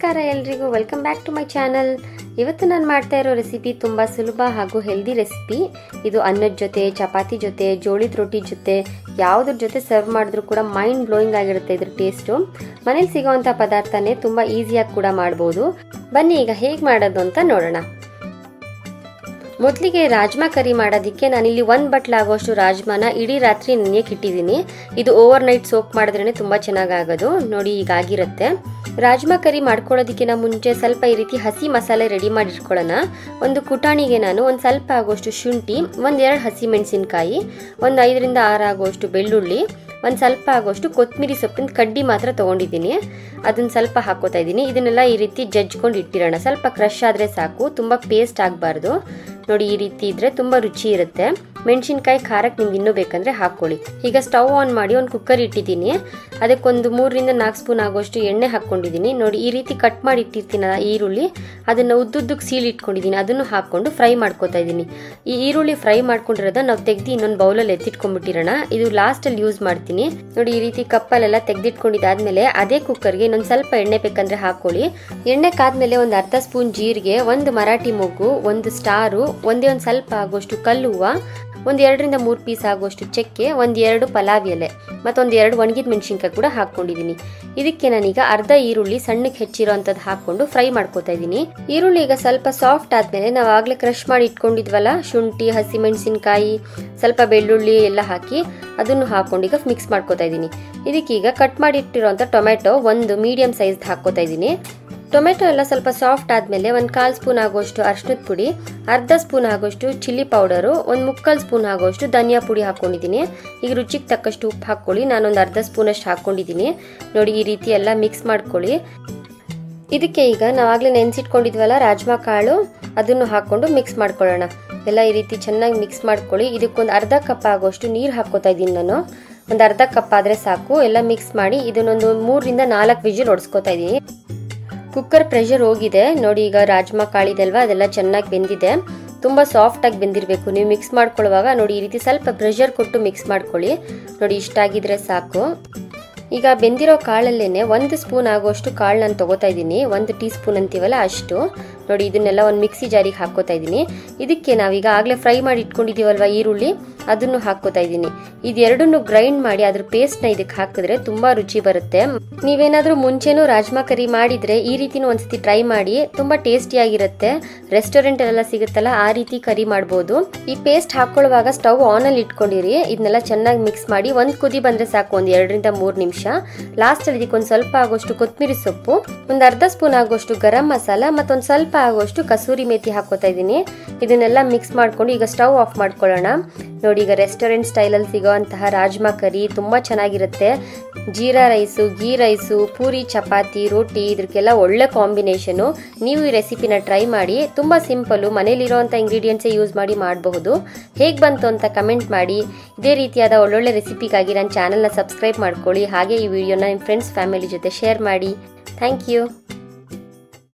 ನಮಸ್ಕಾರ ಎಲ್ರಿಗೂ, welcome back to my channel. ಇವತ್ತು ನಾನು ಮಾಡ್ತಾ ಇರೋ ರೆಸಿಪಿ ತುಂಬ ಸುಲಭ ಹಾಗೂ ಹೆಲ್ದಿ ರೆಸಿಪಿ. ಇದು ಅನ್ನದ ಜೊತೆ, ಚಪಾತಿ ಜೊತೆ, ಜೋಳದ ರೊಟ್ಟಿ ಜೊತೆ, ಯಾವುದ್ರ ಜೊತೆ ಸರ್ವ್ ಮಾಡಿದ್ರೂ ಕೂಡ ಮೈಂಡ್ ಬ್ಲೋಯಿಂಗ್ ಆಗಿರುತ್ತೆ ಇದ್ರ ಟೇಸ್ಟು. ಮನೇಲಿ ಸಿಗೋವಂಥ ಪದಾರ್ಥನೇ ತುಂಬ ಈಸಿಯಾಗಿ ಕೂಡ ಮಾಡ್ಬೋದು. ಬನ್ನಿ ಈಗ ಹೇಗೆ ಮಾಡೋದು ಅಂತ ನೋಡೋಣ. ಮೊದಲಿಗೆ ರಾಜ್ಮಾ ಕರಿ ಮಾಡೋದಕ್ಕೆ ನಾನಿಲ್ಲಿ 1 ಬಟ್ಲಾಗುವಷ್ಟು ರಾಜ್ಮಾನ ಇಡೀ ರಾತ್ರಿ ನೆನೆಯಕ್ಕೆ ಇಟ್ಟಿದ್ದೀನಿ. ಇದು ಓವರ್ ನೈಟ್ ಸೋಕ್ ಮಾಡಿದ್ರೇ ತುಂಬ ಚೆನ್ನಾಗಾಗೋದು. ನೋಡಿ ಹೀಗಾಗಿರುತ್ತೆ. ರಾಜ್ಮಾ ಕರಿ ಮಾಡ್ಕೊಳ್ಳೋದಕ್ಕಿಂತ ಮುಂಚೆ ಸ್ವಲ್ಪ ಈ ರೀತಿ ಹಸಿ ಮಸಾಲೆ ರೆಡಿ ಮಾಡಿ ಇಟ್ಕೊಳ್ಳೋಣ. ಒಂದು ಕುಟಾಣಿಗೆ ನಾನು ಒಂದು ಸ್ವಲ್ಪ ಆಗುವಷ್ಟು ಶುಂಠಿ, 1-2 ಹಸಿ ಮೆಣಸಿನ್ಕಾಯಿ, ಒಂದು 5ರಿಂದ 6 ಆಗುವಷ್ಟು ಬೆಳ್ಳುಳ್ಳಿ, ಒಂದು ಸ್ವಲ್ಪ ಆಗುವಷ್ಟು ಕೊತ್ತಂಬರಿ ಸೊಪ್ಪಿನ ಕಡ್ಡಿ ಮಾತ್ರ ತೊಗೊಂಡಿದ್ದೀನಿ. ಅದನ್ನು ಸ್ವಲ್ಪ ಹಾಕೋತಾ ಇದ್ದೀನಿ. ಇದನ್ನೆಲ್ಲ ಈ ರೀತಿ ಜಜ್ಕೊಂಡು ಇಟ್ಟಿರೋಣ. ಸ್ವಲ್ಪ ಕ್ರಷ್ ಆದರೆ ಸಾಕು, ತುಂಬ ಪೇಸ್ಟ್ ಆಗಬಾರ್ದು. ನೋಡಿ ಈ ರೀತಿ ಇದ್ರೆ ತುಂಬ ರುಚಿ ಇರುತ್ತೆ. ಮೆಣಸಿನ್ಕಾಯಿ ಖಾರಕ್ಕೆ ನಿಮ್ಗೆ ಇನ್ನೂ ಬೇಕಂದ್ರೆ ಹಾಕೊಳ್ಳಿ. ಈಗ ಸ್ಟವ್ ಆನ್ ಮಾಡಿ ಒಂದು ಕುಕ್ಕರ್ ಇಟ್ಟಿದ್ದೀನಿ. ಅದಕ್ಕೊಂದು 3ರಿಂದ 4 ಸ್ಪೂನ್ ಆಗುವಷ್ಟು ಎಣ್ಣೆ ಹಾಕ್ಕೊಂಡಿದ್ದೀನಿ. ನೋಡಿ ಈ ರೀತಿ ಕಟ್ ಮಾಡಿ ಇಟ್ಟಿರ್ತೀನಲ್ಲ ಈರುಳ್ಳಿ, ಅದನ್ನು ಉದ್ದುದ್ದಕ್ಕೆ ಸೀಲ್ ಇಟ್ಕೊಂಡಿದ್ದೀನಿ. ಅದನ್ನು ಹಾಕ್ಕೊಂಡು ಫ್ರೈ ಮಾಡ್ಕೊತಾ ಇದ್ದೀನಿ. ಈ ಈರುಳ್ಳಿ ಫ್ರೈ ಮಾಡ್ಕೊಂಡಿರೋದನ್ನ ನಾವು ತೆಗೆದು ಇನ್ನೊಂದು ಬೌಲಲ್ಲಿ ಎತ್ತಿಟ್ಕೊಂಡ್ಬಿಟ್ಟಿರೋಣ. ಇದು ಲಾಸ್ಟಲ್ಲಿ ಯೂಸ್ ಮಾಡ್ತೀನಿ. ನೋಡಿ ಈ ರೀತಿ ಕಪ್ಪಲ್ಲೆಲ್ಲ ತೆಗೆದಿಟ್ಕೊಂಡಿದ್ದಾದ್ಮೇಲೆ ಅದೇ ಕುಕ್ಕರ್ಗೆ ಇನ್ನೊಂದು ಸ್ವಲ್ಪ ಎಣ್ಣೆ ಬೇಕಂದ್ರೆ ಹಾಕೊಳ್ಳಿ. ಎಣ್ಣೆ ಕಾದ್ಮೇಲೆ ಒಂದು ಅರ್ಧ ಸ್ಪೂನ್ ಜೀರಿಗೆ, ಒಂದು ಮರಾಠಿ ಮೊಗ್ಗು, ಒಂದು ಸ್ಟಾರು, ಒಂದೇ ಒಂದು ಸ್ವಲ್ಪ ಆಗುವಷ್ಟು ಕಲ್ಲು ಹೂವು, ಒಂದು 2ರಿಂದ 3 ಪೀಸ್ ಆಗುವಷ್ಟು ಚಕ್ಕೆ, 1-2 ಪಲಾವ್ ಎಲೆ, ಮತ್ತೊಂದು 2 ಒಣಗಿದ ಮೆಣಸಿನ್ಕಾಯಿ ಕೂಡ ಹಾಕ್ಕೊಂಡಿದ್ದೀನಿ. ಇದಕ್ಕೆ ನಾನೀಗ ಅರ್ಧ ಈರುಳ್ಳಿ ಸಣ್ಣಕ್ಕೆ ಹೆಚ್ಚಿರೋ ಅಂಥದ್ದು ಹಾಕ್ಕೊಂಡು ಫ್ರೈ ಮಾಡ್ಕೋತಾ ಇದ್ದೀನಿ. ಈರುಳ್ಳಿ ಈಗ ಸ್ವಲ್ಪ ಸಾಫ್ಟ್ ಆದಮೇಲೆ ನಾವು ಆಗಲೇ ಕ್ರಷ್ ಮಾಡಿ ಇಟ್ಕೊಂಡಿದ್ವಲ್ಲ ಶುಂಠಿ, ಹಸಿ ಮೆಣಸಿನ್ಕಾಯಿ, ಸ್ವಲ್ಪ ಬೆಳ್ಳುಳ್ಳಿ ಎಲ್ಲ ಹಾಕಿ ಅದನ್ನು ಹಾಕೊಂಡು ಈಗ ಮಿಕ್ಸ್ ಮಾಡ್ಕೋತಾ ಇದ್ದೀನಿ. ಇದಕ್ಕೀಗ ಕಟ್ ಮಾಡಿ ಇಟ್ಟಿರೋಂಥ ಟೊಮೆಟೊ ಒಂದು ಮೀಡಿಯಂ ಸೈಜ್ ಹಾಕ್ಕೋತಾ ಇದ್ದೀನಿ. ಟೊಮೆಟೊ ಎಲ್ಲ ಸ್ವಲ್ಪ ಸಾಫ್ಟ್ ಆದಮೇಲೆ 1/4 ಸ್ಪೂನ್ ಆಗುವಷ್ಟು ಅರಿಶಿಣದ ಪುಡಿ, ಅರ್ಧ ಸ್ಪೂನ್ ಆಗುವಷ್ಟು ಚಿಲ್ಲಿ ಪೌಡರು, ಒಂದು 3/4 ಸ್ಪೂನ್ ಆಗುವಷ್ಟು ಧನಿಯಾ ಪುಡಿ ಹಾಕ್ಕೊಂಡಿದ್ದೀನಿ. ಈಗ ರುಚಿಗೆ ತಕ್ಕಷ್ಟು ಉಪ್ಪು ಹಾಕ್ಕೊಳ್ಳಿ. ನಾನೊಂದು ಅರ್ಧ ಸ್ಪೂನಷ್ಟು ಹಾಕ್ಕೊಂಡಿದ್ದೀನಿ. ನೋಡಿ ಈ ರೀತಿ ಎಲ್ಲ ಮಿಕ್ಸ್ ಮಾಡ್ಕೊಳ್ಳಿ. ಇದಕ್ಕೆ ಈಗ ನಾವಾಗಲೇ ನೆನೆಸಿಟ್ಕೊಂಡಿದ್ವಲ್ಲ ರಾಜ್ಮಾ ಕಾಳು, ಅದನ್ನು ಹಾಕ್ಕೊಂಡು ಮಿಕ್ಸ್ ಮಾಡ್ಕೊಳ್ಳೋಣ. ಎಲ್ಲ ಈ ರೀತಿ ಚೆನ್ನಾಗಿ ಮಿಕ್ಸ್ ಮಾಡ್ಕೊಳ್ಳಿ. ಇದಕ್ಕೊಂದು ಅರ್ಧ ಕಪ್ ಆಗುವಷ್ಟು ನೀರು ಹಾಕ್ಕೋತಾ ಇದ್ದೀನಿ ನಾನು. ಒಂದು ಅರ್ಧ ಕಪ್ ಆದರೆ ಸಾಕು. ಎಲ್ಲ ಮಿಕ್ಸ್ ಮಾಡಿ ಇದನ್ನೊಂದು 3ರಿಂದ 4 ವಿಜಿಲ್ ಹೊಡ್ಸ್ಕೊತಾ ಇದ್ದೀನಿ. ಕುಕ್ಕರ್ ಪ್ರೆಷರ್ ಹೋಗಿದೆ. ನೋಡಿ ಈಗ ರಾಜ್ಮಾ ಕಾಳಿದಲ್ವಾ, ಅದೆಲ್ಲ ಚೆನ್ನಾಗಿ ಬೆಂದಿದೆ. ತುಂಬ ಸಾಫ್ಟಾಗಿ ಬೆಂದಿರಬೇಕು. ನೀವು ಮಿಕ್ಸ್ ಮಾಡ್ಕೊಳ್ಳುವಾಗ ನೋಡಿ ಈ ರೀತಿ ಸ್ವಲ್ಪ ಪ್ರೆಷರ್ ಕೊಟ್ಟು ಮಿಕ್ಸ್ ಮಾಡ್ಕೊಳ್ಳಿ. ನೋಡಿ ಇಷ್ಟಾಗಿದ್ರೆ ಸಾಕು. ಈಗ ಬೆಂದಿರೋ ಕಾಳಲ್ಲೇನೆ 1 ಸ್ಪೂನ್ ಆಗುವಷ್ಟು ಕಾಳು ನಾನು ತೊಗೋತಾ ಇದ್ದೀನಿ. 1 ಟೀ ಸ್ಪೂನ್ ಅಂತೀವಲ್ಲ ಅಷ್ಟು. ನೋಡಿ ಇದನ್ನೆಲ್ಲ ಒಂದು ಮಿಕ್ಸಿ ಜಾರಿಗೆ ಹಾಕ್ಕೋತಾ ಇದ್ದೀನಿ. ಇದಕ್ಕೆ ನಾವೀಗ ಆಗಲೇ ಫ್ರೈ ಮಾಡಿ ಇಟ್ಕೊಂಡಿದ್ದೀವಲ್ವ ಈರುಳ್ಳಿ, ಅದನ್ನು ಹಾಕ್ಕೋತಾ ಇದ್ದೀನಿ. ಇದೆರಡನ್ನು ಗ್ರೈಂಡ್ ಮಾಡಿ ಅದ್ರ ಪೇಸ್ಟ್ನ ಇದಕ್ಕೆ ಹಾಕಿದ್ರೆ ತುಂಬ ರುಚಿ ಬರುತ್ತೆ. ನೀವೇನಾದರೂ ಮುಂಚೆನೂ ರಾಜ್ಮಾ ಕರಿ ಮಾಡಿದರೆ ಈ ರೀತಿನೂ ಒಂದ್ಸತಿ ಟ್ರೈ ಮಾಡಿ, ತುಂಬ ಟೇಸ್ಟಿಯಾಗಿರುತ್ತೆ. ರೆಸ್ಟೋರೆಂಟಲ್ಲೆಲ್ಲ ಸಿಗುತ್ತಲ್ಲ ಆ ರೀತಿ ಕರಿ ಮಾಡ್ಬೋದು. ಈ ಪೇಸ್ಟ್ ಹಾಕೊಳ್ಳುವಾಗ ಸ್ಟವ್ ಆನಲ್ಲಿ ಇಟ್ಕೊಂಡಿರಿ. ಇದನ್ನೆಲ್ಲ ಚೆನ್ನಾಗಿ ಮಿಕ್ಸ್ ಮಾಡಿ ಒಂದು ಕುದಿ ಬಂದರೆ ಸಾಕು, ಒಂದು 2ರಿಂದ 3 ನಿಮಿಷ. ಲಾಸ್ಟಲ್ಲಿ ಇದಕ್ಕೊಂದು ಸ್ವಲ್ಪ ಆಗುವಷ್ಟು ಕೊತ್ತಂಬರಿ ಸೊಪ್ಪು, ಒಂದು ಅರ್ಧ ಸ್ಪೂನ್ ಆಗುವಷ್ಟು ಗರಂ ಮಸಾಲ, ಮತ್ತೊಂದು ಸ್ವಲ್ಪ ಆಗುವಷ್ಟು ಕಸೂರಿ ಮೇಥಿ ಹಾಕೋತಾ ಇದ್ದೀನಿ. ಇದನ್ನೆಲ್ಲ ಮಿಕ್ಸ್ ಮಾಡ್ಕೊಂಡು ಈಗ ಸ್ಟವ್ ಆಫ್ ಮಾಡ್ಕೊಳ್ಳೋಣ. ನೋಡಿ ಈಗ ರೆಸ್ಟೋರೆಂಟ್ ಸ್ಟೈಲಲ್ಲಿ ಸಿಗೋವಂತಹ ರಾಜ್ಮಾ ಕರಿ ತುಂಬ ಚೆನ್ನಾಗಿರುತ್ತೆ. ಜೀರಾ ರೈಸು, ಗೀ ರೈಸು, ಪೂರಿ, ಚಪಾತಿ, ರೋಟಿ ಇದಕ್ಕೆಲ್ಲ ಒಳ್ಳೆ ಕಾಂಬಿನೇಷನು. ನೀವು ಈ ರೆಸಿಪಿನ ಟ್ರೈ ಮಾಡಿ. ತುಂಬ ಸಿಂಪಲ್ಲು, ಮನೇಲಿರೋವಂಥ ಇಂಗ್ರೀಡಿಯೆಂಟ್ಸೇ ಯೂಸ್ ಮಾಡಿ ಮಾಡಬಹುದು. ಹೇಗೆ ಬಂತು ಅಂತ ಕಮೆಂಟ್ ಮಾಡಿ. ಇದೇ ರೀತಿಯಾದ ಒಳ್ಳೊಳ್ಳೆ ರೆಸಿಪಿಗಾಗಿ ನನ್ನ ಚಾನಲ್ನ ಸಬ್ಸ್ಕ್ರೈಬ್ ಮಾಡ್ಕೊಳ್ಳಿ. ಹಾಗೆ ಈ ವಿಡಿಯೋನ ನಿಮ್ಮ ಫ್ರೆಂಡ್ಸ್ ಫ್ಯಾಮಿಲಿ ಜೊತೆ ಶೇರ್ ಮಾಡಿ. Thank you.